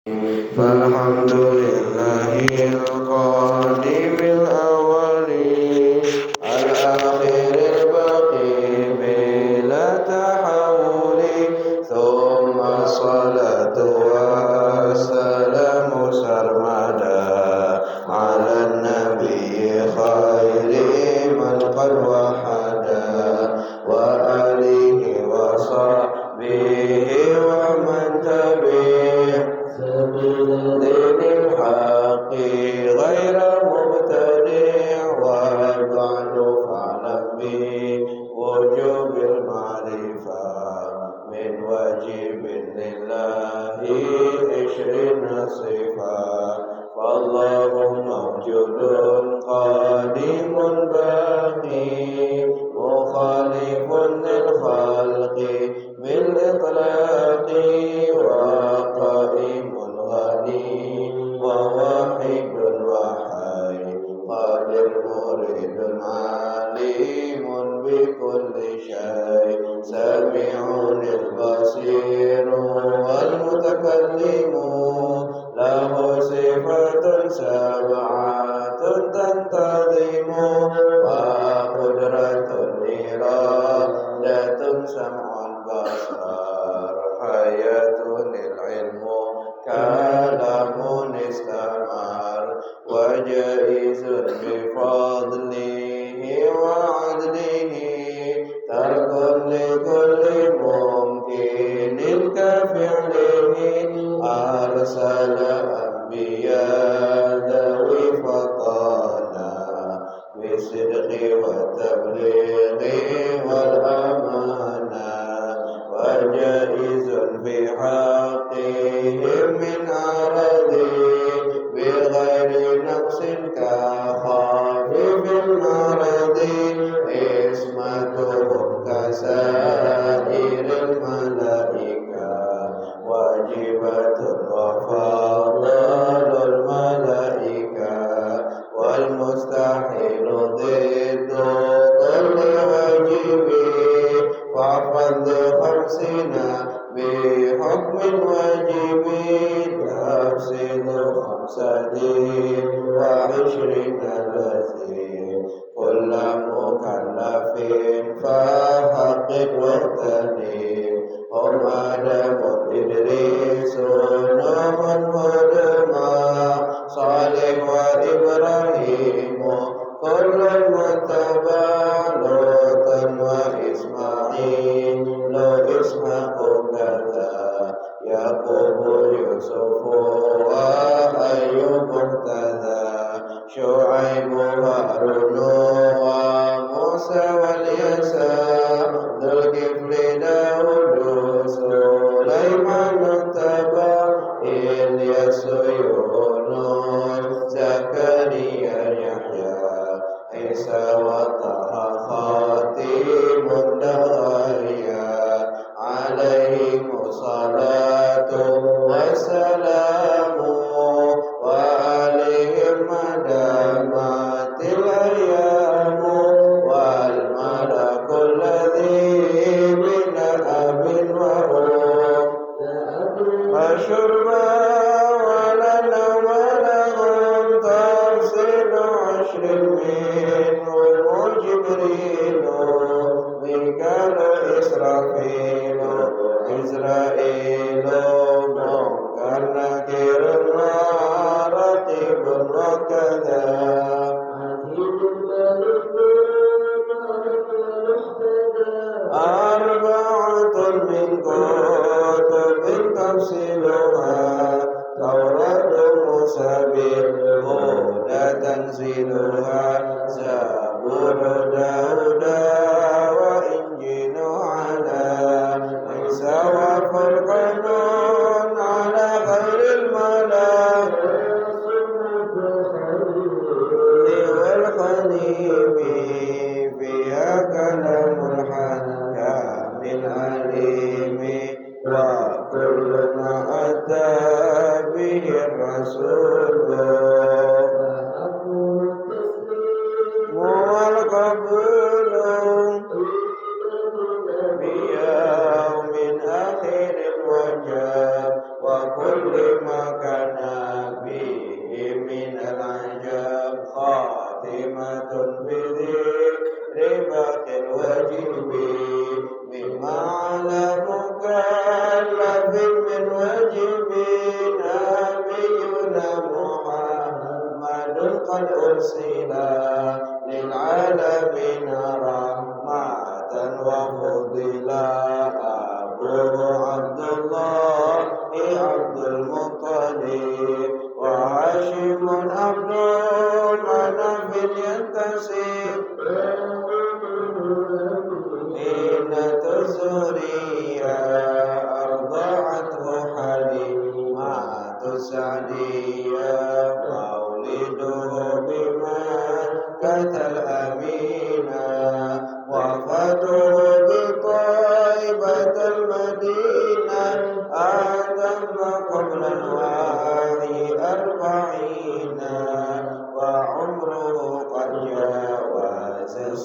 فالحمد لله القادم الأول الآخر الباقي بلا تحول ثم الصلاة والسلام سرمدا على النبي خير من قد وحدا وآله وصحبه ومن تبع دين الحق غير مبتدع والبعد فاعلم بوجوب المعرفة من واجب لله 20 صفة فالله موجود قديم باقي مخالف للخلق بالإطلاق وقائم غني وواحد وحي قادر مريد عليم بكل شيء سميع البصير والمتكلم له صفة سبعة تنتظم وقدرة إرادة سمع البصر حياة العلم كلام استمر وجائز بفضله وعدله ترك لكل ممكن كفعله أرسل أنبياء ذوي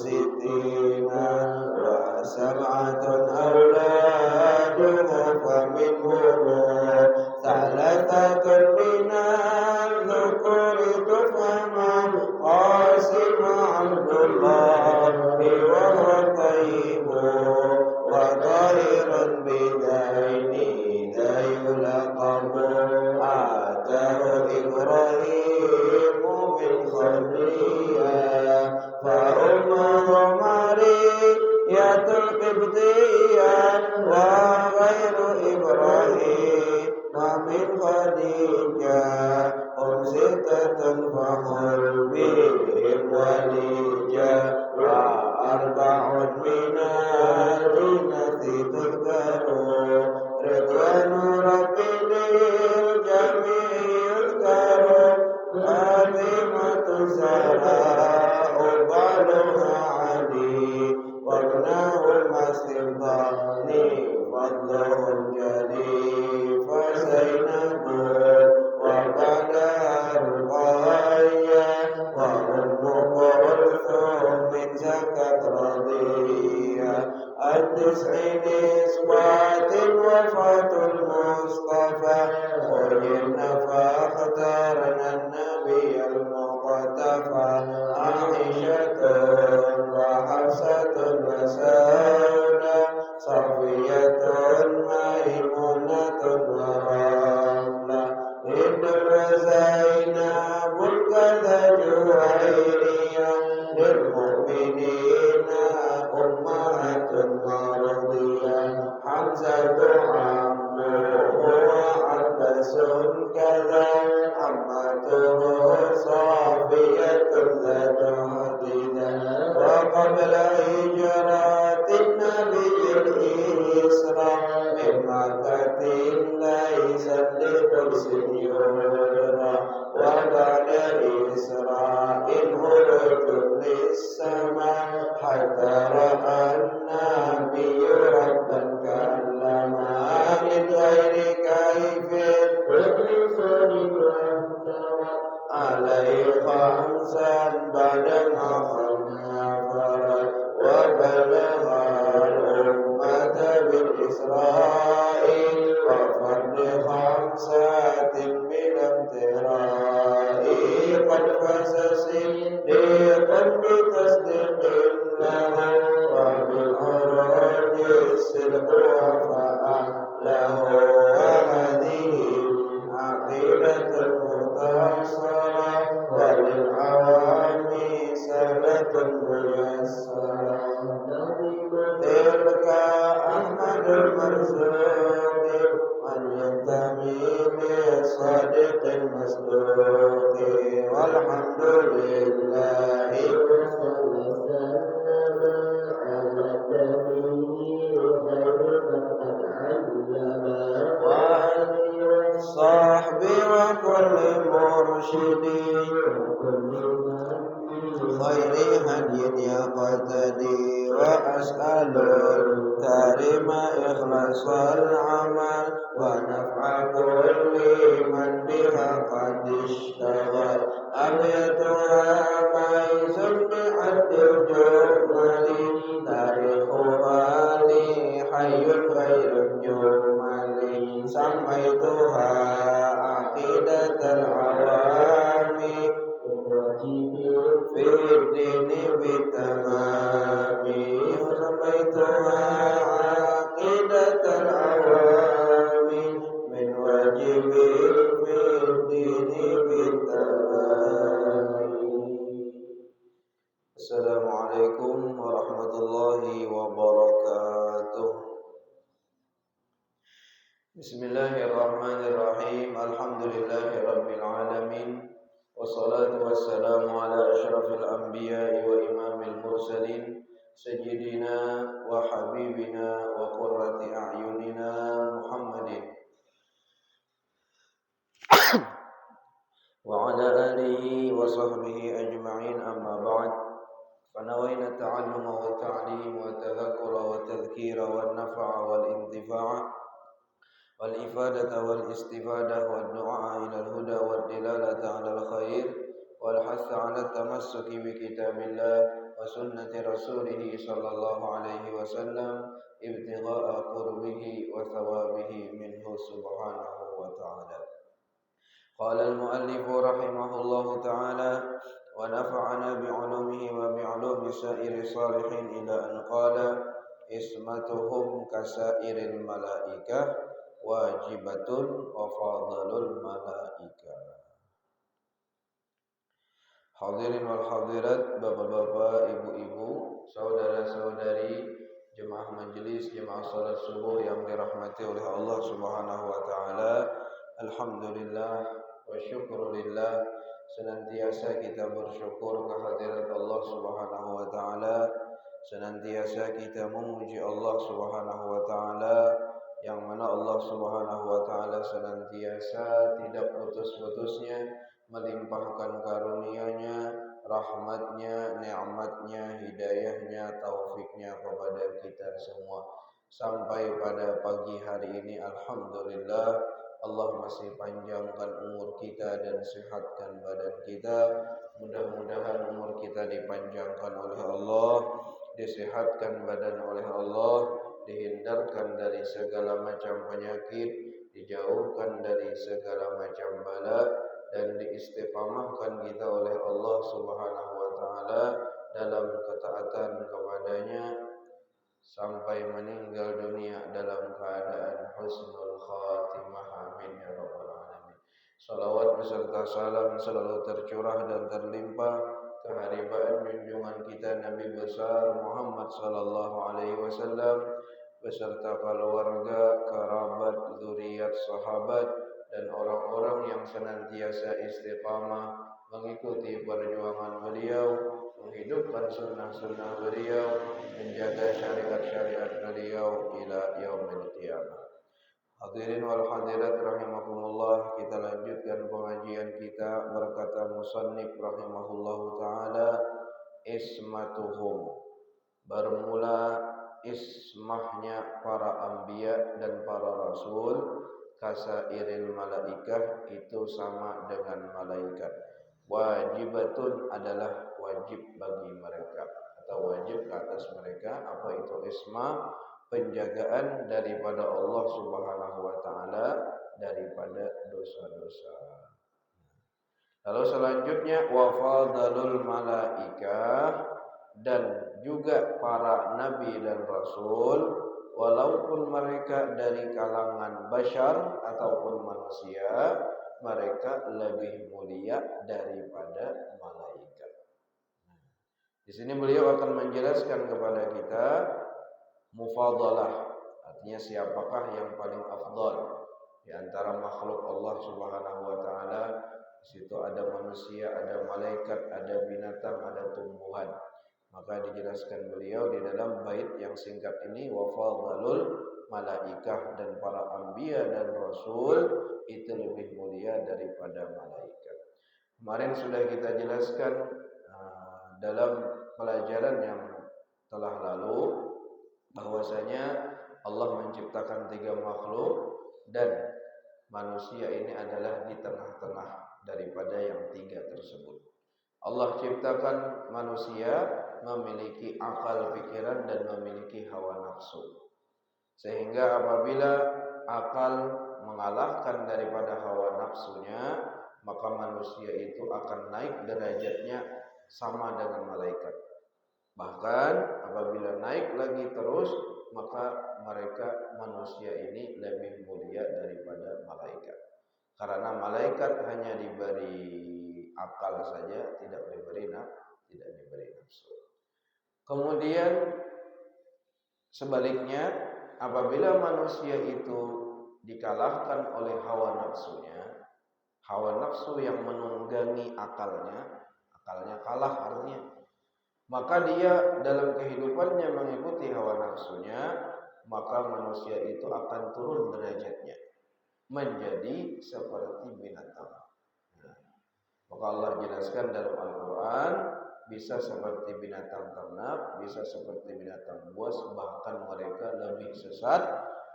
ستين وسبعة أولاده فمنهم ثلاثة من الذكور تفهم قاسم عبد الله وهو طيب وطاهر بدين لا يلقب آتاه إبراهيم من خليها فأمه مريمة القبطية وغير إبراهيم من خديجة هم ستة فخر بهم وليجة وأربع من الإناث تذكر رضوان ربي للجميع يذكر فاطمة الزهراء بالها علي وابنهما السلطان فضله الجليل فزينب وبناها رقية وأم كلثوم من زكاة رضية التسع نسوات وفاة المصطفى خيرنا فاختارنا النبي المقتفى عائشة وحفصة وسودة صفية ميمونة ورملة هند وزينب كذا جويرية للمؤمنين أمهات مرضية حمزة عمه وعباس كذا عمته صافية ذات حديدة وقبل هجرة النبي الإسراء من مكة ليس لقدس يرى وبعد إسراء هرج للسماء حتى رأى النبي ربا كلما من غير كيف عليه خمسا بعدما خنفرت وبلغ الأمة بالإسراء وفرد خمسات بلا امتراء قد فاز صديقا بتصديق له وبالعروج الصدق وفاء له وهذه عقيدة المنتصرة وللعوام سنة ميسرة تلك أحمد المرزوق من ينتمي للصادق المصدوق والحمد لله على النبي غير من قد علم والصحب وكل مرشد خير هدي يقتدي وأسأل الكريم إخلاص العمل ونفع كل من بها قد اشتغل أبيتها ميز بعد الجمل تاريخها لي حي غير الجمل سميتها عقيدة العوام في الدين بالتمام سميتها عقيدة العوام من واجب في الدين بالتمام. السلام عليكم ورحمة الله وبركاته. Bismillahirrahmanirrahim. Alhamdulillahi rabbil alamin. Wassalatu wassalamu ala asyrafil anbiya'i wa imamil mursalin sayyidina wa habibina wa qurrati a'yunina Muhammadin wa ala alihi wa sahbihi ajma'in, amma ba'd. Fanawayna ta'alluma wa ta'lim wa tadhakkura wa tadhkira wa nafa'a wal intifa'a والإفادة والاستفادة والدعاء إلى الهدى والدلالة على الخير والحث على التمسك بكتاب الله وسنة رسوله صلى الله عليه وسلم ابتغاء قربه وثوابه منه سبحانه وتعالى. قال المؤلف رحمه الله تعالى: ونفعنا بعلومه وبعلوم سائر الصالحين إلى أن قال: اسمتهم كسائر الملائكة واجبة وفاضل الملائكة. Hadirin wal hadirat, bapak-bapak, ibu-ibu, saudara-saudari, jemaah majelis, jemaah salat subuh yang dirahmati oleh Allah Subhanahu wa taala. Alhamdulillah wa syukrulillah, senantiasa kita bersyukur kehadirat Allah Subhanahu wa taala, senantiasa kita memuji Allah Subhanahu wa taala, yang mana Allah Subhanahu wa taala senantiasa tidak putus-putusnya melimpahkan karunia-Nya, rahmat-Nya, nikmat-Nya, hidayah-Nya, taufiknya kepada kita semua. Sampai pada pagi hari ini, alhamdulillah, Allah masih panjangkan umur kita dan sehatkan badan kita. Mudah-mudahan umur kita dipanjangkan oleh Allah, disehatkan badan oleh Allah, dihindarkan dari segala macam penyakit, dijauhkan dari segala macam bala, dan diistiqamahkan kita oleh Allah Subhanahu wa taala dalam ketaatan kepadanya sampai meninggal dunia dalam keadaan husnul khatimah. Amin ya rabbal alamin. Salawat beserta salam selalu tercurah dan terlimpah keharibaan junjungan kita Nabi besar Muhammad sallallahu alaihi wasallam beserta keluarga, kerabat, zuriat, sahabat, dan orang-orang yang senantiasa istiqamah mengikuti perjuangan beliau, menghidupkan sunnah-sunnah beliau, menjaga syariat-syariat beliau ila yaumil qiyamah. Hadirin wal hadirat rahimakumullah, kita lanjutkan pengajian kita. Berkata musannif rahimahullahu taala, ismatuhum, bermula ismahnya para anbiya dan para rasul, kasairil malaikah, itu sama dengan malaikat. Wajibatun adalah wajib bagi mereka atau wajib ke atas mereka. Apa itu ismah? Penjagaan daripada Allah Subhanahu wa taala daripada dosa-dosa. Lalu selanjutnya wafadalul malaikah, dan juga para nabi dan rasul, walaupun mereka dari kalangan bashar ataupun manusia, mereka lebih mulia daripada malaikat. Di sini beliau akan menjelaskan kepada kita mufadalah, artinya siapakah yang paling afdal di antara makhluk Allah Subhanahu wa taala. Di situ ada manusia, ada malaikat, ada binatang, ada tumbuhan. Maka dijelaskan beliau di dalam bait yang singkat ini, wa fadhalul malaikah, dan para anbiya dan rasul itu lebih mulia daripada malaikat. Kemarin sudah kita jelaskan dalam pelajaran yang telah lalu bahwasanya Allah menciptakan 3 makhluk dan manusia ini adalah di tengah-tengah daripada yang 3 tersebut. Allah ciptakan manusia memiliki akal pikiran dan memiliki hawa nafsu. Sehingga apabila akal mengalahkan daripada hawa nafsunya, maka manusia itu akan naik derajatnya sama dengan malaikat. Bahkan apabila naik lagi terus, maka mereka manusia ini lebih mulia daripada malaikat. Karena malaikat hanya diberi akal saja, tidak diberi nafsu. Kemudian sebaliknya, apabila manusia itu dikalahkan oleh hawa nafsunya, hawa nafsu yang menunggangi akalnya kalah artinya, maka dia dalam kehidupannya mengikuti hawa nafsunya, maka manusia itu akan turun derajatnya menjadi seperti binatang. Maka Allah jelaskan dalam Al-Quran, bisa seperti binatang ternak, bisa seperti binatang buas, bahkan mereka lebih sesat,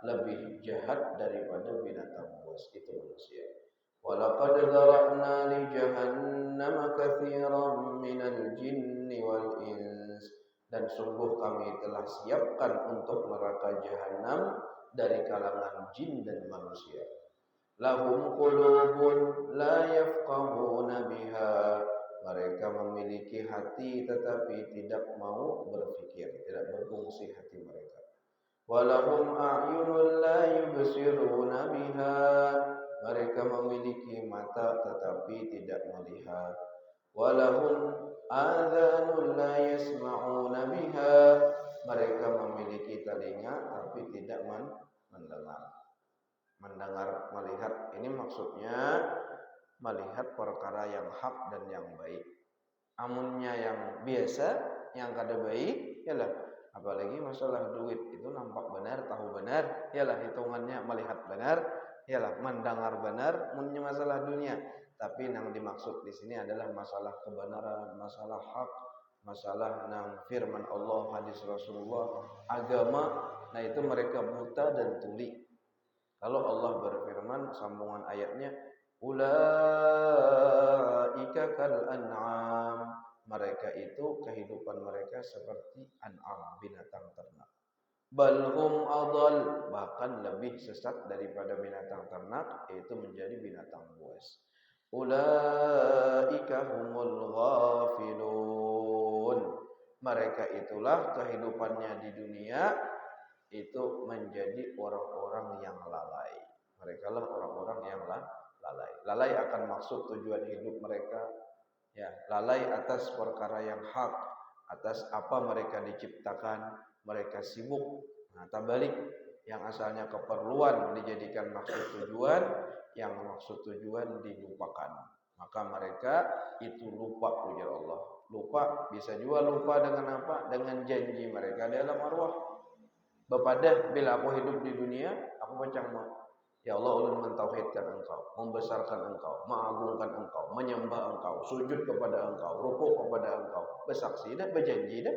lebih jahat daripada binatang buas, itu manusia. Walaqad dzara'na li jahannama katsiran minal jinni wal ins dan sungguh kami telah siapkan untuk neraka jahanam dari kalangan jin dan manusia. Lahum qulubun la yafqahuna biha. Mereka memiliki hati tetapi tidak mau berpikir, tidak berfungsi hati mereka. Walahum a'yunun la yubsiruna biha. Mereka memiliki mata tetapi tidak melihat. Walahum adhanun la yasma'una biha. Mereka memiliki telinga tapi tidak mendengar. Mendengar, melihat, ini maksudnya melihat perkara yang hak dan yang baik. Amunnya yang biasa, yang kada baik, yalah. Apalagi masalah duit itu nampak benar, tahu benar, yalah hitungannya melihat benar, yalah mendengar benar. Amunnya masalah dunia, tapi yang dimaksud di sini adalah masalah kebenaran, masalah hak, masalah nang firman Allah, hadis Rasulullah, agama. Nah itu mereka buta dan tuli. Kalau Allah berfirman sambungan ayatnya, ulaika kal an'am. Mereka itu kehidupan mereka seperti an'am, binatang ternak. Balhum adall, bahkan lebih sesat daripada binatang ternak, yaitu menjadi binatang buas. Ulaika humul ghafilun. Mereka itulah kehidupannya di dunia itu menjadi orang-orang yang lalai. Mereka lah orang-orang yang lalai. Lalai akan maksud tujuan hidup mereka. Ya, lalai atas perkara yang hak, atas apa mereka diciptakan. Mereka sibuk. Nah, tabalik yang asalnya keperluan dijadikan maksud tujuan, yang maksud tujuan dilupakan. Maka mereka itu lupa, ujar Allah. Lupa, bisa juga lupa dengan apa? Dengan janji mereka dalam arwah. Bepadah bila aku hidup di dunia, aku macam ya Allah, ulun mentauhidkan Engkau, membesarkan Engkau, mengagungkan Engkau, menyembah Engkau, sujud kepada Engkau, rukuk kepada Engkau, bersaksi dan berjanji dah.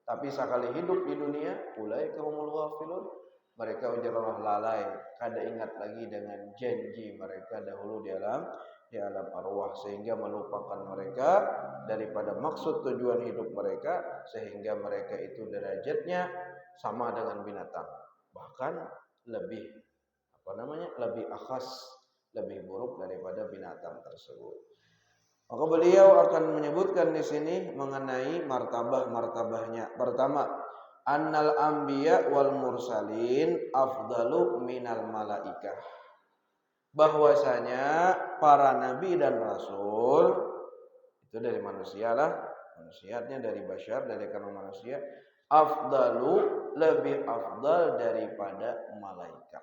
Tapi sekali hidup di dunia, ulaika humul ghafilun. Mereka ujar Allah lalai, kada ingat lagi dengan janji mereka dahulu di alam arwah, sehingga melupakan mereka daripada maksud tujuan hidup mereka, sehingga mereka itu derajatnya sama dengan binatang, bahkan lebih lebih akhas, lebih buruk daripada binatang tersebut. Maka beliau akan menyebutkan di sini mengenai martabah-martabahnya. Pertama, annal anbiya wal mursalin afdalu minal malaikah. Bahwasanya para nabi dan rasul itu dari manusia lah, manusianya dari bashar, dari kalangan manusia, afdalu, lebih afdal daripada malaikat.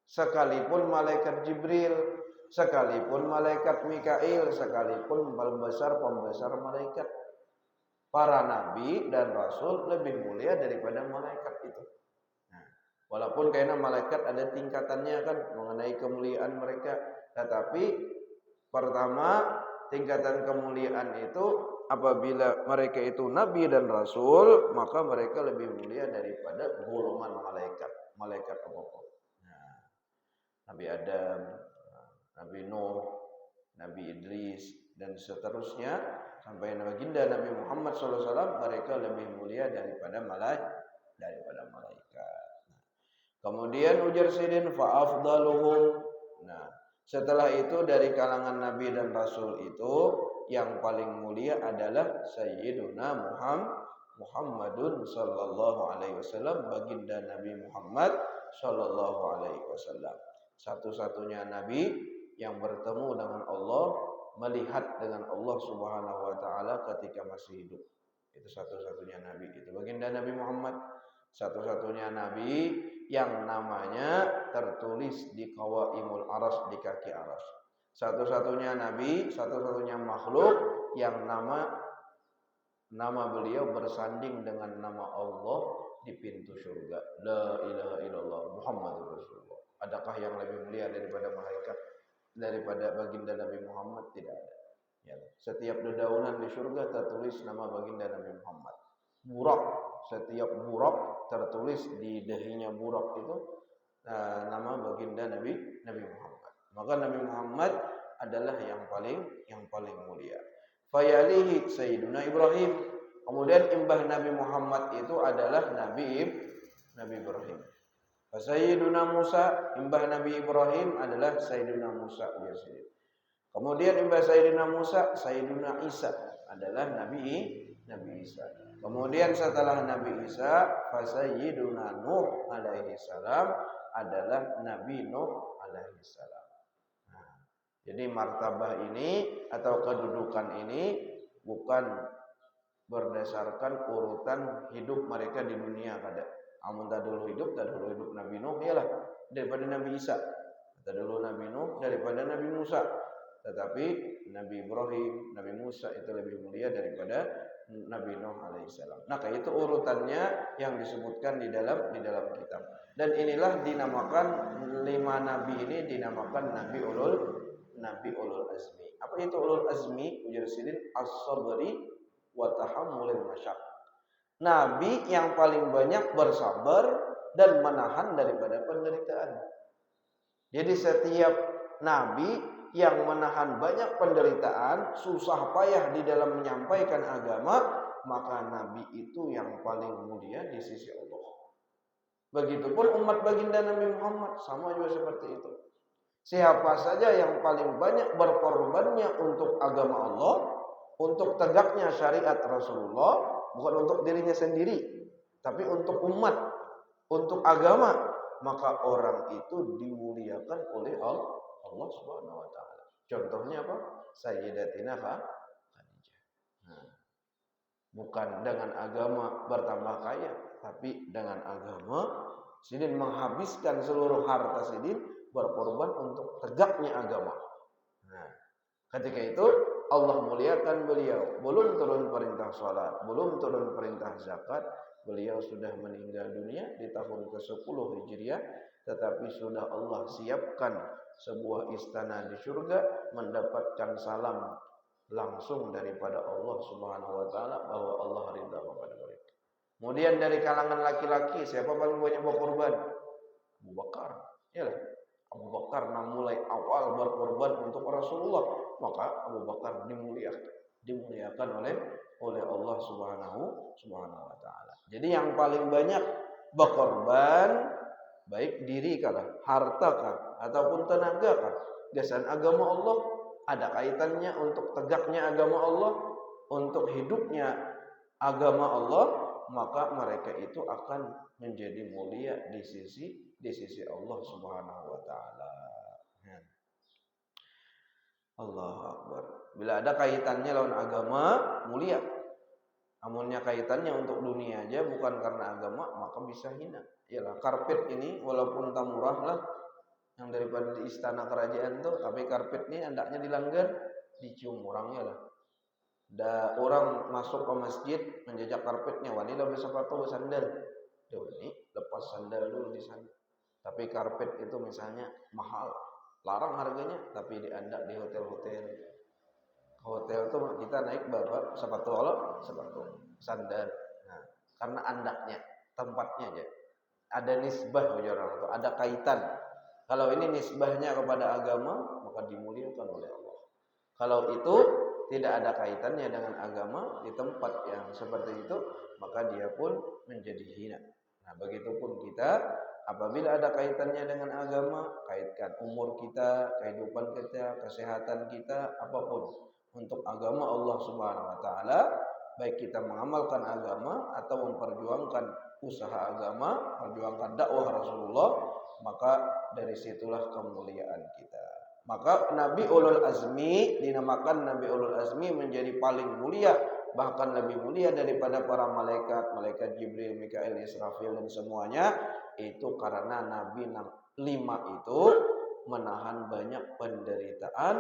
Sekalipun malaikat Jibril, sekalipun malaikat Mikail, sekalipun pembesar malaikat, para nabi dan rasul lebih mulia daripada malaikat itu. Nah, walaupun karena malaikat ada tingkatannya kan mengenai kemuliaan mereka, tetapi pertama tingkatan kemuliaan itu apabila mereka itu nabi dan rasul, maka mereka lebih mulia daripada golongan malaikat apapun. Nah, Nabi Adam, Nabi Nuh, Nabi Idris dan seterusnya sampai baginda Nabi Muhammad SAW, mereka lebih mulia daripada malaikat. Kemudian ujar Sidin fa afdaluhum. Nah, setelah itu dari kalangan nabi dan rasul itu yang paling mulia adalah Sayyiduna Muhammadun sallallahu alaihi wasallam, baginda Nabi Muhammad sallallahu alaihi wasallam. Satu-satunya nabi yang bertemu dengan Allah, melihat dengan Allah Subhanahu wa taala ketika masih hidup. Itu satu-satunya nabi, itu baginda Nabi Muhammad. Satu-satunya nabi yang namanya tertulis di qawaimul aras, di kaki aras. Satu-satunya nabi, satu-satunya makhluk yang nama beliau bersanding dengan nama Allah di pintu surga. La ilaha illallah Muhammadur Rasulullah. Adakah yang lebih mulia daripada malaikat, daripada baginda Nabi Muhammad? Tidak ada. Ya. Setiap dedaunan di surga tertulis nama baginda Nabi Muhammad. Burak, setiap burak tertulis di dahinya burak itu nama baginda Nabi Muhammad. Maka Nabi Muhammad adalah yang paling mulia. Fayalihi Sayyiduna Ibrahim. Kemudian imbah Nabi Muhammad itu adalah Nabi Ibrahim. Sayyiduna Musa, imbah Nabi Ibrahim adalah Sayyiduna Musa biasanya. Kemudian imbah Sayyidina Musa, Sayyidina Isa adalah Nabi Isa. Kemudian setelah Nabi Isa, Sayyiduna Nuh alaihi salam adalah Nabi Nuh alaihi salam. Nah, jadi martabah ini atau kedudukan ini bukan berdasarkan urutan hidup mereka di dunia kada. Amun dahulu hidup Nabi Nuh ialah daripada Nabi Isa. Dahulu Nabi Nuh daripada Nabi Musa. Tetapi Nabi Ibrahim, Nabi Musa itu lebih mulia daripada Nabi Nuh alaihissalam. Nah, itu urutannya yang disebutkan di dalam kitab. Dan inilah dinamakan 5 nabi ini dinamakan Nabi ulul azmi. Apa itu ulul azmi? Ujar sidin as-sabri wa tahammulil masyaq. Nabi yang paling banyak bersabar dan menahan daripada penderitaan. Jadi setiap nabi yang menahan banyak penderitaan, susah payah di dalam menyampaikan agama, maka nabi itu yang paling mulia di sisi Allah. Begitupun umat baginda Nabi Muhammad sama juga seperti itu. Siapa saja yang paling banyak berkorbannya untuk agama Allah, untuk tegaknya syariat Rasulullah, bukan untuk dirinya sendiri, tapi untuk umat, untuk agama, maka orang itu dimuliakan oleh Allah Subhanahu wa taala. Contohnya apa? Sayyidatina Khadijah. Nah, bukan dengan agama bertambah kaya, tapi dengan agama sidin menghabiskan seluruh harta sidin berkorban untuk tegaknya agama. Nah, ketika itu Allah muliakan beliau. Belum turun perintah salat, belum turun perintah zakat, beliau sudah meninggal dunia di tahun ke-10 Hijriah, tetapi sudah Allah siapkan sebuah istana di surga, mendapatkan salam langsung daripada Allah Subhanahu wa taala bahwa Allah ridha kepada mereka. Kemudian dari kalangan laki-laki, siapa paling banyak berkorban? Abu Bakar. Iyalah, Abu Bakar mulai awal berkorban untuk Rasulullah, maka Abu Bakar dimuliakan oleh Allah Subhanahu wa taala. Jadi yang paling banyak berkorban baik diri kah, harta kah, ataupun tenaga kah, dasar agama Allah, ada kaitannya untuk tegaknya agama Allah, untuk hidupnya agama Allah, maka mereka itu akan menjadi mulia di sisi Allah Subhanahu wa taala. Allahu Akbar. Bila ada kaitannya lawan agama, mulia. Amunnya kaitannya untuk dunia aja, bukan karena agama, maka bisa hina. Yalah, karpet ini walaupun tak murah lah, yang daripada di istana kerajaan tuh, tapi karpet ini hendaknya dilanggar, dicium orangnya lah. Da orang masuk ke masjid menjejak karpetnya, wanita bersepatu bersandal. Duh, ini lepas sandal dulu di sana. Tapi karpet itu misalnya mahal, larang harganya, tapi diandak di hotel-hotel. Hotel tuh kita naik bawa sepatu sandal. Nah, karena andaknya, tempatnya aja. Ada nisbah orang itu, ada kaitan. Kalau ini nisbahnya kepada agama, maka dimuliakan oleh Allah. Kalau itu tidak ada kaitannya dengan agama, di tempat yang seperti itu, maka dia pun menjadi hina. Nah, begitupun kita, apabila ada kaitannya dengan agama, kaitkan umur kita, kehidupan kita, kesehatan kita, apapun untuk agama Allah Subhanahu wa taala, baik kita mengamalkan agama atau memperjuangkan usaha agama, perjuangkan dakwah Rasulullah, maka dari situlah kemuliaan kita. Maka Nabi Ulul Azmi dinamakan Nabi Ulul Azmi menjadi paling mulia, bahkan lebih mulia daripada para malaikat Jibril, Mikail, Israfil dan semuanya, itu karena Nabi 5 itu menahan banyak penderitaan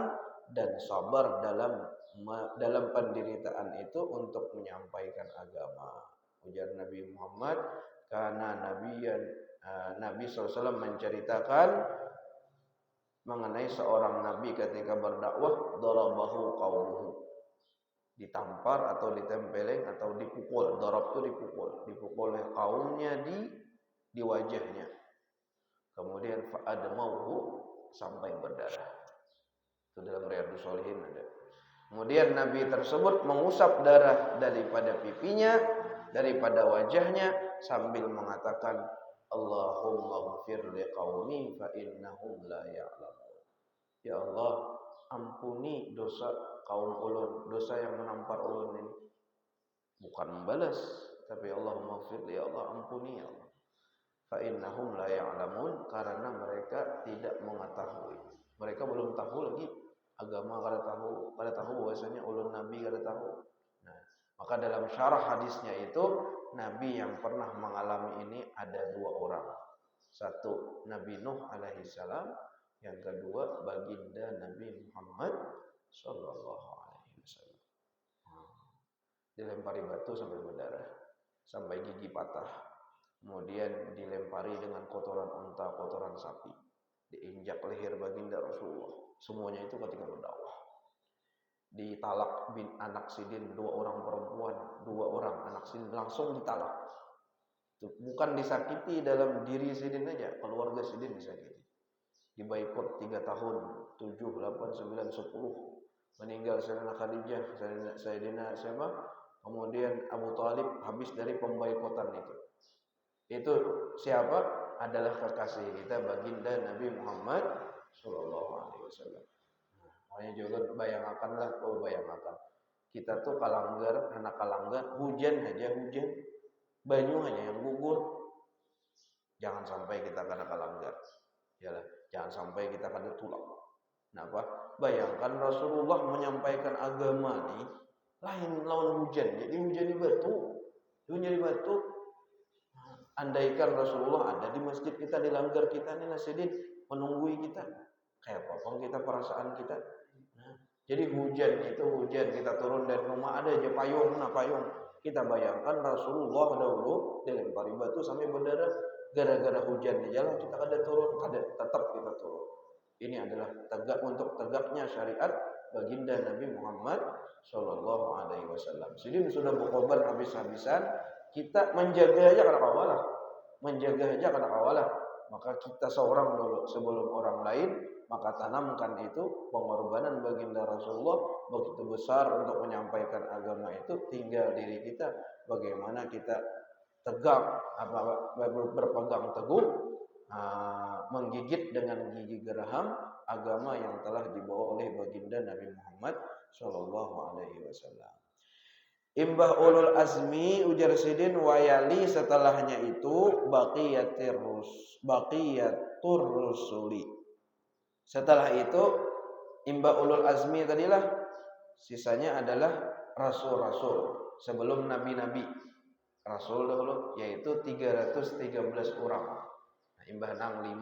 dan sabar dalam penderitaan itu untuk menyampaikan agama. Ujar Nabi Muhammad, karena Nabi SAW menceritakan mengenai seorang nabi ketika berdakwah, darabahu qaumuhu, ditampar atau ditempeleng atau dipukul. Darab itu dipukul oleh kaumnya di wajahnya. Kemudian fa'admauhu, sampai berdarah. Itu dalam Riyadhus Shalihin ada. Kemudian Nabi tersebut mengusap darah daripada pipinya, daripada wajahnya sambil mengatakan, Allahumma ghfir liqaumi fa innahum la ya'lamun. Ya Allah, ampuni dosa kaum ulun, dosa yang menampar ulun ini. Bukan membalas, tapi Allahumma ghfir, ya Allah ampuni ya Allah. Fa innahum la ya'lamun, karena mereka tidak mengetahui. Mereka belum tahu lagi agama, kada tahu bahwasanya ulun nabi kada tahu. Nah, maka dalam syarah hadisnya itu nabi yang pernah mengalami ini ada 2 orang. Satu Nabi Nuh alaihi salam, yang kedua baginda Nabi Muhammad sallallahu alaihi wasallam. Dilempari batu sampai berdarah, sampai gigi patah. Kemudian dilempari dengan kotoran unta, kotoran sapi. Diinjak leher baginda Rasulullah. Semuanya itu ketika berdakwah. Ditalak bin anak sidin, 2 orang perempuan, 2 orang anak sidin langsung ditalak. Bukan disakiti dalam diri sidin aja, keluarga sidin disakiti. Dibaikot 3 tahun, 7, 8, 9, 10. Meninggal Sayyidina Khadijah, Sayyidina siapa? Kemudian Abu Thalib habis dari pembaikotan itu. Itu siapa? Adalah kekasih kita baginda Nabi Muhammad sallallahu alaihi wasallam. Makanya juga bayangkanlah, bayangkan. Kita tuh kalanggar, anak kalanggar, hujan aja hujan, banyu hanya yang gugur. Jangan sampai kita kena kalanggar. Yalah, jangan sampai kita kena tulang. Kenapa? Bayangkan Rasulullah menyampaikan agama nih lain lawan hujan. Jadi hujan di batu. Hujan di batu. Andaikan Rasulullah ada di masjid kita, di langgar kita nih nasidin menunggui kita, kayak apa kita perasaan kita. Nah, jadi hujan itu hujan, kita turun dari rumah ada aja payung, payung. Kita bayangkan Rasulullah dahulu dilempari batu sampai berdarah gara-gara hujan di jalan, kita ada turun, tetap kita turun. Ini adalah untuk tegaknya syariat baginda Nabi Muhammad sallallahu alaihi wasallam. Sidin sudah berkorban habis-habisan. Kita menjaga aja karena kawalah. Maka kita seorang dulu sebelum orang lain, maka tanamkan itu pengorbanan baginda Rasulullah begitu besar untuk menyampaikan agama itu. Tinggal diri kita bagaimana kita tegak, berpegang teguh, menggigit dengan gigi geraham agama yang telah dibawa oleh baginda Nabi Muhammad sallallahu alaihi wasallam. Imbah ulul azmi ujar sidin wayali, setelahnya itu baqiyatur rusuli. Setelah itu imbah ulul azmi tadilah, sisanya adalah rasul-rasul sebelum nabi-nabi. Rasul dahulu yaitu 313 orang. Nah, imbah nang 5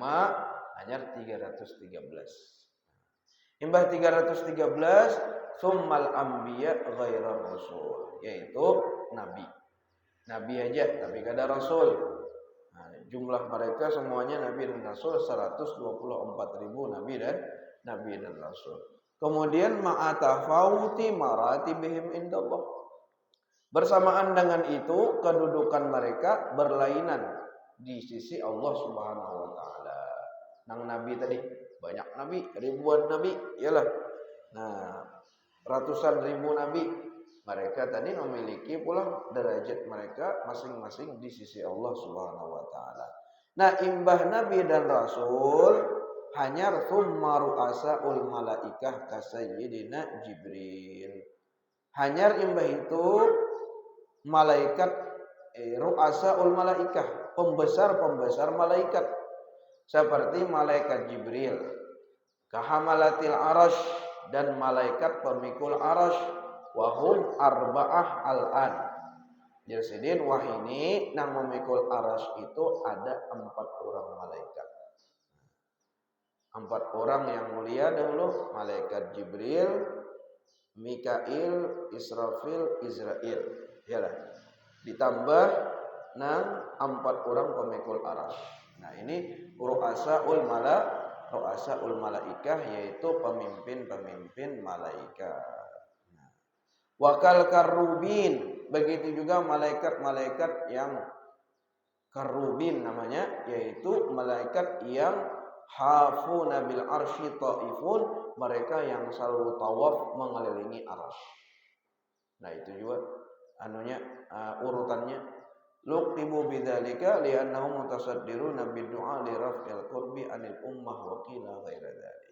hanya 313. Imbah 313 summal anbiya ghairar rasul, yaitu nabi. Nabi aja tapi kada rasul. Nah, jumlah mereka semuanya nabi dan rasul 124.000 nabi dan rasul. Kemudian ma'atafawuti maratibihim indallah. Bersamaan dengan itu kedudukan mereka berlainan di sisi Allah Subhanahu wa taala. Nang nabi tadi banyak nabi, ribuan nabi, iyalah. Nah, ratusan ribu nabi, mereka tadi memiliki pula derajat mereka masing-masing di sisi Allah Subhanahu wa taala. Nah, imbah nabi dan rasul hanya thumma ru'asaul malaikah ka sayyidina Jibril. Hanya imbah itu malaikat ru'asaul malaikah, pembesar malaikat seperti malaikat Jibril, kahamalatil arash, dan malaikat pemikul arash, wahum arba'ah al-an. Jadi wah ini nang memikul arash itu ada 4 orang malaikat. 4 orang yang mulia dahulu, malaikat Jibril, Mikail, Israfil, Izrail. Yalah. Ditambah nang 4 orang pemikul arash. Nah, ini ru'asaul malaikah, yaitu pemimpin-pemimpin malaikat. Wakal karubin, begitu juga malaikat-malaikat yang karubin namanya, yaitu malaikat yang hafuna bil arsy taifun, mereka yang selalu tawaf mengelilingi Arsy. Nah, itu juga urutannya luqibu bidzalika li'annahum mutasaddiruna bid-du'a li raf'il qurbi 'anil ummah wa qila ghaira dzalik.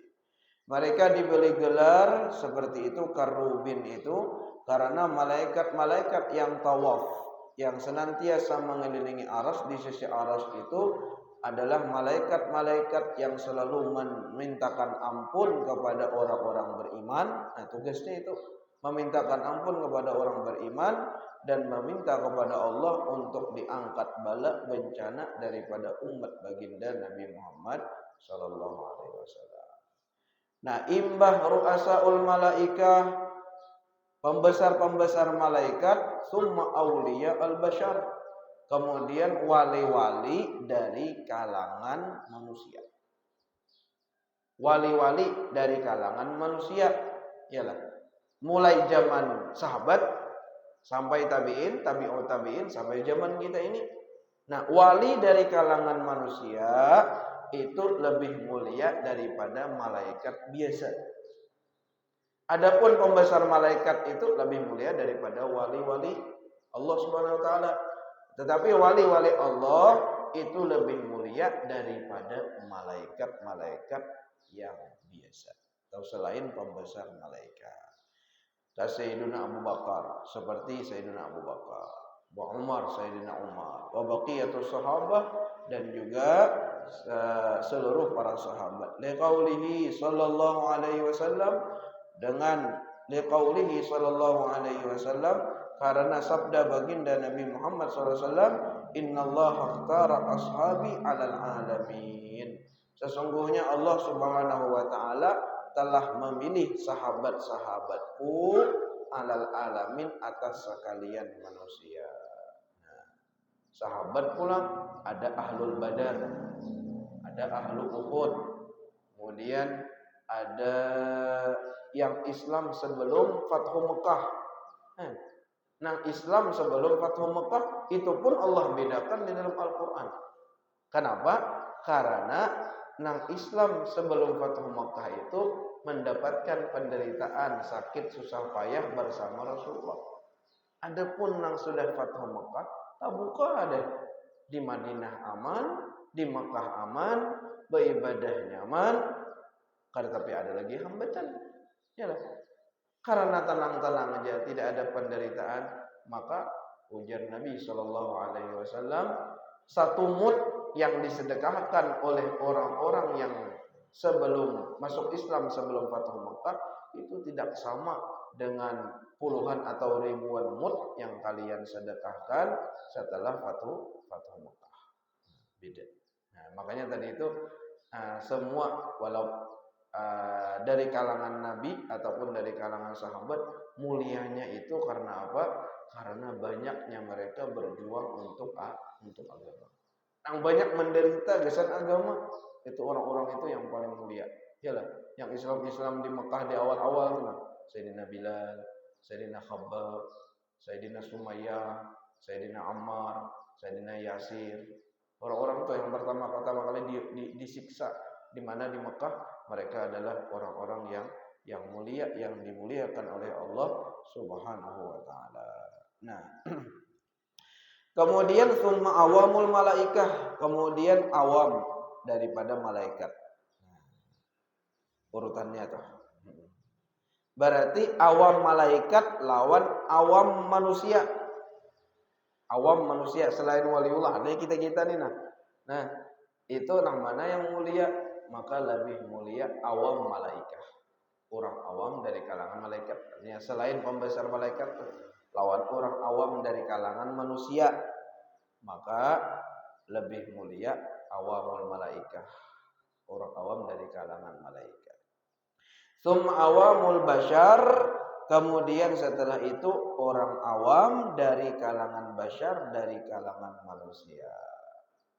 Mereka diberi gelar seperti itu karubin itu karena malaikat-malaikat yang tawaf yang senantiasa mengelilingi Arsy di sisi Arsy itu adalah malaikat-malaikat yang selalu memintakan ampun kepada orang-orang beriman. Nah, tugasnya itu memintakan ampun kepada orang beriman dan meminta kepada Allah untuk diangkat bala bencana daripada umat baginda Nabi Muhammad sallallahu alaihi wasallam. Nah, imbah ru'asaul malaikah, pembesar-pembesar malaikat, summa auliya al-bashar, kemudian wali-wali dari kalangan manusia. Wali-wali dari kalangan manusia ialah mulai zaman sahabat sampai tabi'in, tabi'ut tabi'in sampai zaman kita ini. Nah, wali dari kalangan manusia itu lebih mulia daripada malaikat biasa. Adapun pembesar malaikat itu lebih mulia daripada wali-wali Allah Subhanahu wa taala. Tetapi wali-wali Allah itu lebih mulia daripada malaikat-malaikat yang biasa atau selain pembesar malaikat. Sayyidina Abu Bakar seperti Sayyidina Abu Bakar, wa Umar Sayyidina Umar, wa baqiyatus sahabah dan juga seluruh para sahabat. Liqaulihi sallallahu alaihi wasallam, dengan liqaulihi sallallahu alaihi wasallam, karena sabda baginda Nabi Muhammad SAW, innallaha ikhtara ashabi 'alal alamin. Sesungguhnya Allah Subhanahu wa taala telah memilih sahabat-sahabatku 'alal alamin, atas sekalian manusia. Nah, sahabat pula ada ahlul Badar, ada ahlul Uhud, kemudian ada yang Islam sebelum Fathu Mekah. Nah, Islam sebelum Fathu Mekah itu pun Allah bedakan di dalam Al-Quran. Kenapa? Karena Islam sebelum Fathu Mekah itu mendapatkan penderitaan, sakit, susah payah bersama Rasulullah. Adapun sudah Fathu Mekah, Tabuk ada di Madinah aman, di Mekah aman, beribadah nyaman. Tapi ada lagi hambatan. Yalah. Karena tenang-tenang aja, tidak ada penderitaan, maka ujar Nabi Shallallahu Alaihi Wasallam, satu mud yang disedekahkan oleh orang-orang yang sebelum masuk Islam sebelum Fathu Mekah itu tidak sama dengan puluhan atau ribuan mud yang kalian sedekahkan setelah Fathu Mekah. Beda. Nah, makanya tadi itu semua walau dari kalangan Nabi ataupun dari kalangan sahabat, mulianya itu karena apa? Karena banyaknya mereka berjuang untuk agama. Yang banyak menderita gesan agama, itu orang-orang itu yang paling mulia. Yalah, yang Islam di Mekah di awal-awal itu, Sayyidina Bilal, Sayyidina Khabbab, Sayyidina Sumayyah, Sayyidina Ammar, Sayyidina Yasir. Orang-orang itu yang pertama kali disiksa di mana di Mekah. Mereka adalah orang-orang yang mulia, yang dimuliakan oleh Allah Subhanahu wa taala. Nah, kemudian summa awamul malaikah, kemudian awam daripada malaikat. Urutannya tuh. Berarti awam malaikat lawan awam manusia. Awam manusia selain waliullah, ini kita nih Nah, itu mana yang mulia? Maka lebih mulia awam malaikah, orang awam dari kalangan malaikat. Artinya selain pembesar malaikat lawan orang awam dari kalangan manusia, maka lebih mulia awamul malaikah, orang awam dari kalangan malaikat. Summa awamul bashar, kemudian setelah itu orang awam dari kalangan bashar, dari kalangan manusia.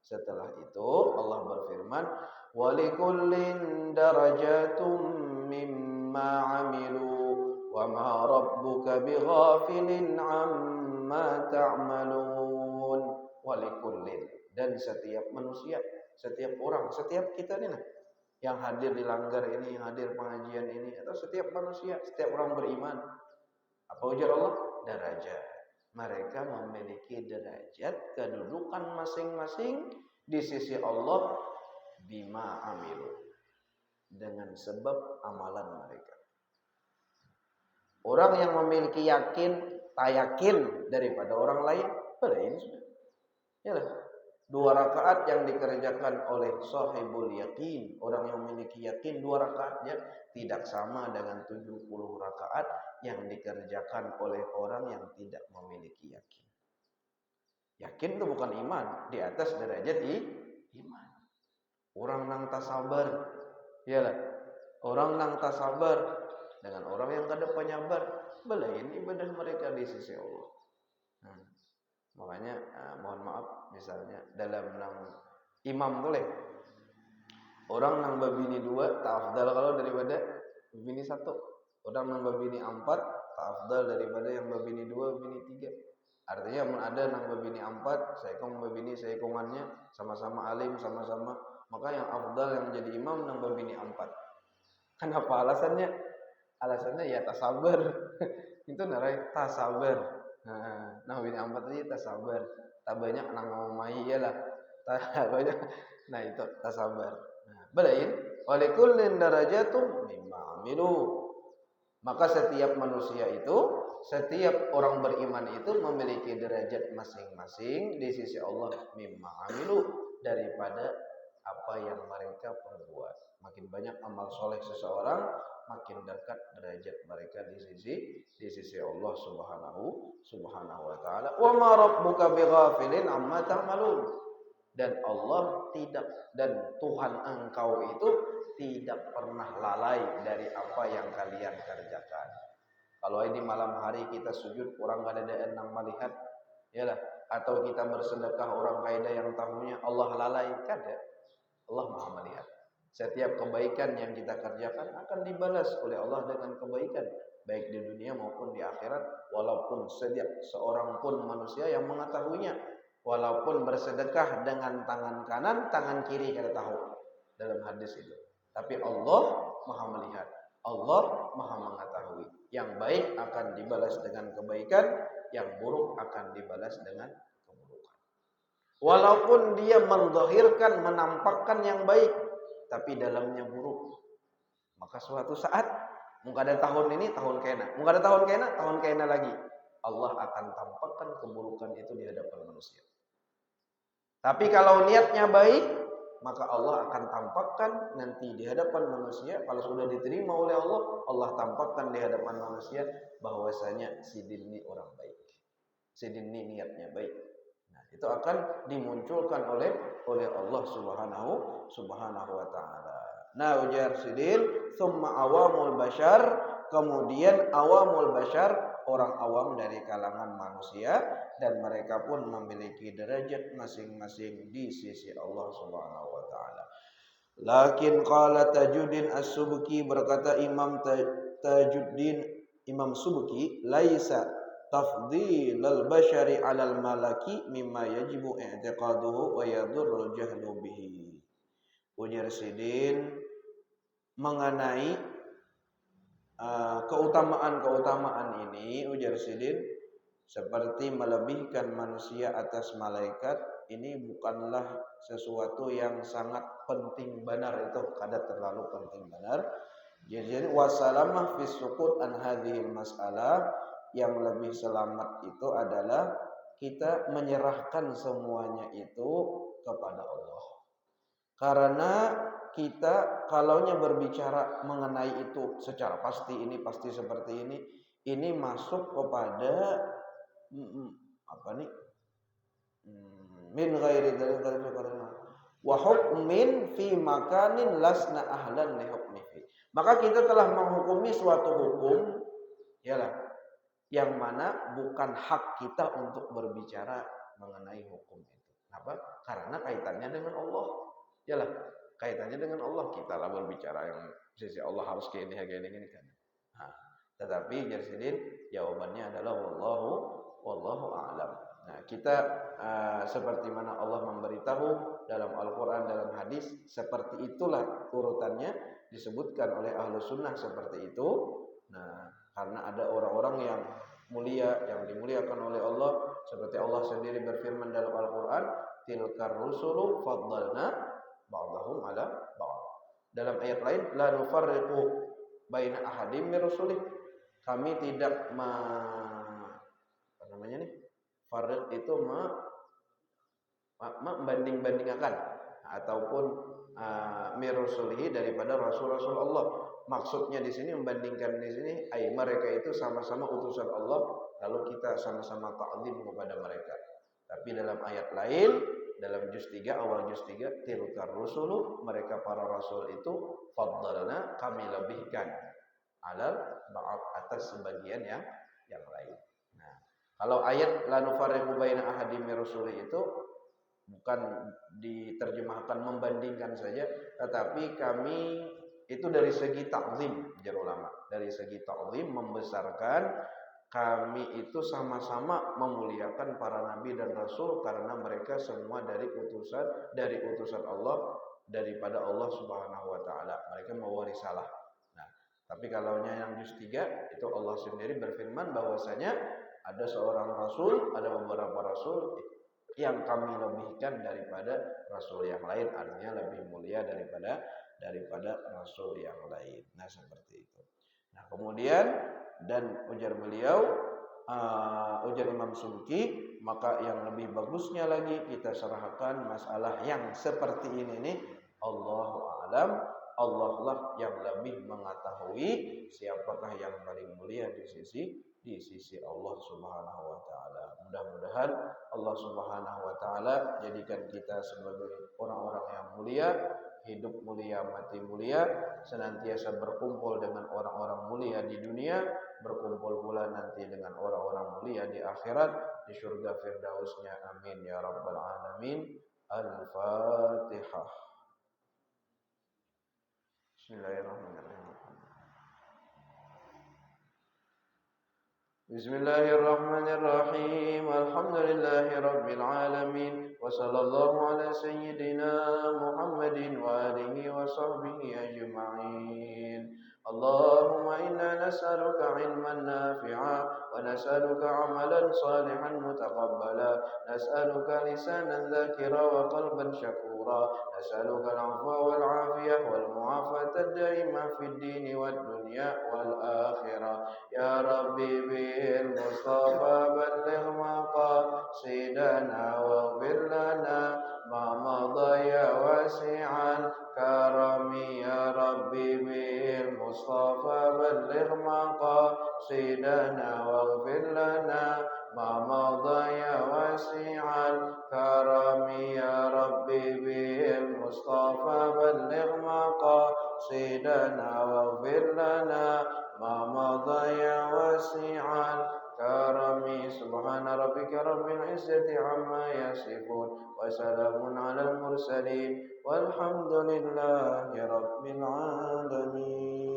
Setelah itu Allah berfirman, walikullin darajatum mimma amilu wa ma rabbuka bighafilin amma ta'malun. Walikullin, dan setiap manusia, setiap orang, setiap kita ini yang hadir di langgar ini, yang hadir pengajian ini, atau setiap manusia, setiap orang beriman. Apa ujar Allah? Derajat. Mereka memiliki derajat kedudukan masing-masing di sisi Allah bima amilu, dengan sebab amalan mereka. Orang yang memiliki tayakin daripada orang lain, ini sudah. Yalah. 2 rakaat yang dikerjakan oleh sahibul yakin, orang yang memiliki yakin, 2 rakaatnya tidak sama dengan 70 rakaat yang dikerjakan oleh orang yang tidak memiliki yakin. Yakin itu bukan iman, di atas derajat iman. Orang nang tasabar, yalah. Orang nang tasabar dengan orang yang kada penyabar, belain ibadah mereka di sisi Allah. Makanya mohon maaf, misalnya dalam nang imam boleh orang nang babini 2 ta'afdal kalau daripada babini 1. Orang nang babini 4 ta'afdal daripada yang babini 2, babini 3. Artinya ada nang babini 4, saikong babini saikongannya sama-sama alim, sama-sama, maka yang afdal yang menjadi imam nang babini 4. Kenapa alasannya? Alasannya ya tasabar. Itu narai tasabar. Nah babini 4 tadi tasabar. Tak banyak nang ngomai lah. Tak banyak. Nah itu tasabar. Belain oleh kullin darajatum mimma amilu. Maka setiap manusia itu, setiap orang beriman itu memiliki derajat masing-masing di sisi Allah mimma amilu, daripada apa yang mereka perbuat. Makin banyak amal soleh seseorang, makin dekat derajat mereka di sisi Allah Subhanahu wa taala. Wa ma rabbuka bighafilin amma ta'malun. Dan Allah dan Tuhan engkau itu tidak pernah lalai dari apa yang kalian kerjakan. Kalau ini malam hari kita sujud, orang gak ada yang melihat, yalah, atau kita bersedekah, orang kaidah yang tahunya Allah lalai, kada. Allah Maha melihat. Setiap kebaikan yang kita kerjakan akan dibalas oleh Allah dengan kebaikan, baik di dunia maupun di akhirat, walaupun setiap seorang pun manusia yang mengetahuinya. Walaupun bersedekah dengan tangan kanan, tangan kiri kada tahu dalam hadis itu. Tapi Allah Maha melihat, Allah Maha mengetahui. Yang baik akan dibalas dengan kebaikan, yang buruk akan dibalas dengan keburukan. Walaupun dia menzahirkan, menampakkan yang baik, tapi dalamnya buruk, maka suatu saat, mungkin ada tahun ini, tahun kena, mungkin ada tahun kena lagi, Allah akan tampakkan keburukan itu di hadapan manusia. Tapi kalau niatnya baik, maka Allah akan tampakkan nanti di hadapan manusia. Kalau sudah diterima oleh Allah, Allah tampakkan di hadapan manusia bahwasanya si Din ini orang baik, si Din ini niatnya baik. Nah, itu akan dimunculkan oleh Allah Subhanahu wa taala. Nah, ujar si Din, summa awamul bashar, kemudian awamul bashar, orang awam dari kalangan manusia, dan mereka pun memiliki derajat masing-masing di sisi Allah Subhanahu wa taala. Lakin qala Tajuddin As-Subki, berkata Imam Tajuddin Imam Subki, laisa tafdhilul bashari 'alal malaki mimma yajibu i'tiqaduhu wa yadurrul jahlu bihi. Ujar Sidin mengenai keutamaan ini, ujar Sidin, seperti melebihkan manusia atas malaikat, ini bukanlah sesuatu yang sangat penting benar, itu kada terlalu penting benar. Jadi wasalamah fi sukut an hadhil masalah, yang lebih selamat itu adalah kita menyerahkan semuanya itu kepada Allah. Karena kita kalaunya berbicara mengenai itu secara pasti, ini pasti seperti ini masuk kepada min ghairi dzalika wa hukmin fi makanin lasna ahlan li hukmihi. Maka kita telah menghukumi suatu hukum, yalah, yang mana bukan hak kita untuk berbicara mengenai hukum itu. Kenapa? Karena kaitannya dengan Allah. Yalah, kaitannya dengan Allah, kita lah berbicara yang sisi Allah harus kayak ini kan. Nah, tetapi Jarsidin jawabannya adalah wallahu a'lam. Nah, kita seperti mana Allah memberitahu dalam Al-Quran, dalam hadis, seperti itulah urutannya disebutkan oleh ahlu sunnah seperti itu. Nah, karena ada orang-orang yang mulia, yang dimuliakan oleh Allah, seperti Allah sendiri berfirman dalam Al-Quran, tilkar rusulu faddalna ba'dahum ala ba'd. Dalam ayat lain, la nufarriqu baina ahadim min rusulih. Kami tidak apa namanya nih? Farriq itu membanding-bandingkan ataupun mirusulihi daripada rasul-rasul Allah. Maksudnya di sini membandingkan di sini mereka itu sama-sama utusan Allah, lalu kita sama-sama ta'zim kepada mereka. Tapi dalam ayat lain, dalam juz 3, awal juz 3, tilkar rusulu, mereka para rasul itu faddalna, kami lebihkan alal ba'd, atas sebagian yang lain. Nah, kalau ayat la nufarriqu baina ahadin min rusuli itu bukan diterjemahkan membandingkan saja, tetapi kami itu dari segi takzim, jar ulama, dari segi takzim membesarkan, kami itu sama-sama memuliakan para nabi dan rasul karena mereka semua dari utusan Allah, daripada Allah Subhanahu wa taala. Mereka membawa risalah. Nah, tapi kalau yang juz 3 itu Allah sendiri berfirman bahwasanya ada seorang rasul, ada beberapa rasul yang kami lebihkan daripada rasul yang lain, artinya lebih mulia daripada rasul yang lain. Nah, seperti itu. Nah, kemudian dan ujar beliau, ujar Imam Subki, maka yang lebih bagusnya lagi kita serahkan masalah yang seperti ini nih, Allahu a'lam, Allah lah yang lebih mengetahui siapakah yang paling mulia di sisi Allah Subhanahu wa taala. Mudah-mudahan Allah Subhanahu wa taala jadikan kita sebagai orang-orang yang mulia, hidup mulia, mati mulia, senantiasa berkumpul dengan orang-orang mulia di dunia, berkumpul pula nanti dengan orang-orang mulia di akhirat, di surga firdausnya. Amin ya rabbal alamin. Al-Fatihah. Bismillahirrahmanirrahim. Bismillahirrahmanirrahim. Alhamdulillahi rabbil alamin. Wa sallallahu ala sayyidina Muhammadin wa alihi wa sahbihi ajma'in. Allahumma inna nas'aluka ilman nafi'a wa nas'aluka amalan salihan mutaqabbala, nas'aluka lisanan dzakira wa qalban syakura, nas'aluka al-'afwa wal 'afiyah wal mu'afata ad-daimah fid din wad dunya wal akhirah. Ya Rabbi bil Mustafa balligh maqasidana waghfir lana ma madha ya wasi'al karami. Ya Rabbi bil Mustafa balligh maqasidana waghfir lana ma madha ya wasi'al karami. Ya Rabbi bil Mustafa balligh maqasidana waghfir lana ma madha ya wasi'al karami. Subhana rabbika rabbil izzati amma yasifun wa salamun alal mursalin walhamdulillahi rabbil alamin.